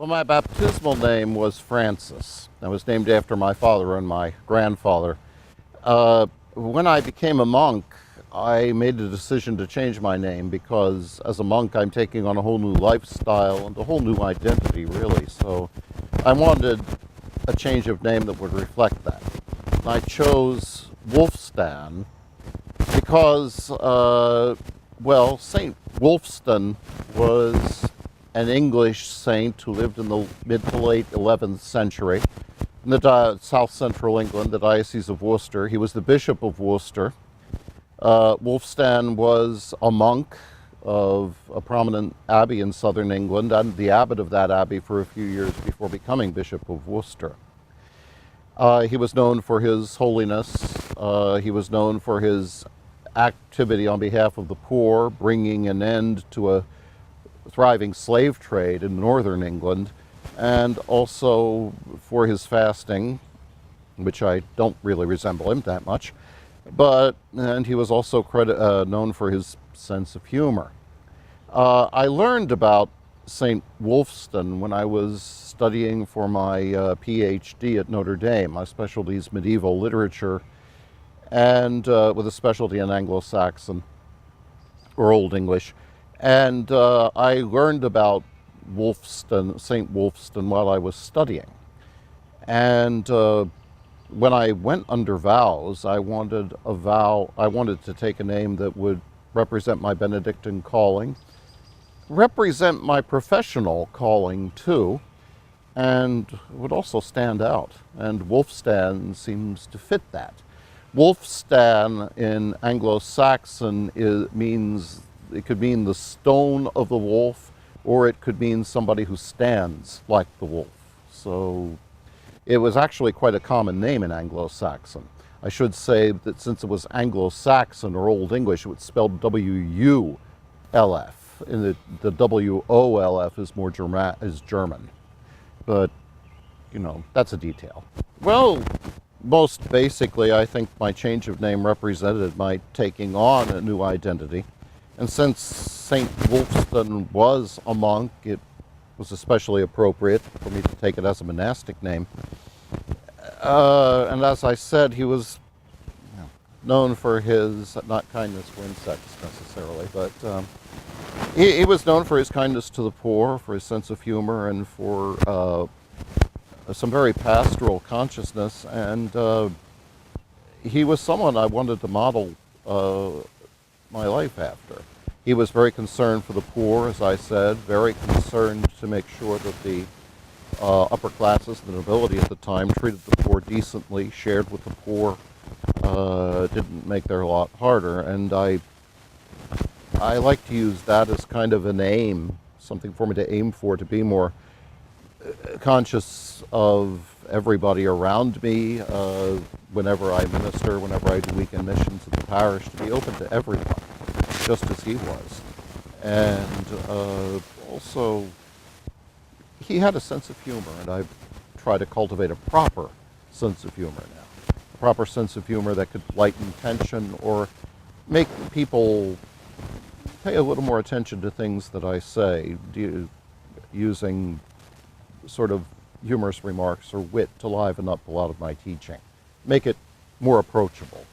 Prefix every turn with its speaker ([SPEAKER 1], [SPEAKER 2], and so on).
[SPEAKER 1] Well, my baptismal name was Francis. I was named after my father and my grandfather. When I became a monk, I made the decision to change my name because as a monk I'm taking on a whole new lifestyle and a whole new identity, really. So I wanted a change of name that would reflect that. I chose Wulfstan because, Saint Wulfstan was an English saint who lived in the mid to late 11th century in the south central England, the Diocese of Worcester. He was the Bishop of Worcester. Wulfstan was a monk of a prominent abbey in southern England and the abbot of that abbey for a few years before becoming Bishop of Worcester. He was known for his holiness. He was known for his activity on behalf of the poor, bringing an end to a thriving slave trade in northern England, and also for his fasting, which I don't really resemble him that much, and he was also known for his sense of humor. I learned about St. Wulfstan when I was studying for my PhD at Notre Dame. My specialty is medieval literature, and with a specialty in Anglo-Saxon or Old English. And I learned about Wulfstan, St. Wulfstan, while I was studying. And when I went under vows, I wanted to take a name that would represent my Benedictine calling, represent my professional calling too, and would also stand out. And Wulfstan seems to fit that. Wulfstan in Anglo-Saxon it could mean the stone of the wolf, or it could mean somebody who stands like the wolf. So it was actually quite a common name in Anglo-Saxon. I should say that since it was Anglo-Saxon or Old English, it was spelled W-U-L-F. And the W-O-L-F is more German. But, that's a detail. Well, most basically, I think my change of name represented my taking on a new identity. And since St. Wulfstan was a monk, it was especially appropriate for me to take it as a monastic name. And as I said, he was known for his, not kindness for insects necessarily, but he was known for his kindness to the poor, for his sense of humor, and for some very pastoral consciousness. And he was someone I wanted to model my life after. He was very concerned for the poor, as I said, very concerned to make sure that the upper classes, the nobility at the time, treated the poor decently, shared with the poor, didn't make their lot harder. And I like to use that as kind of an aim, something for me to aim for, to be more conscious of everybody around me whenever I minister, whenever I do weekend missions at the parish, to be open to everyone, just as he was. And also, he had a sense of humor, and I try to cultivate a proper sense of humor now. A proper sense of humor that could lighten tension or make people pay a little more attention to things that I say, using sort of humorous remarks or wit to liven up a lot of my teaching. Make it more approachable.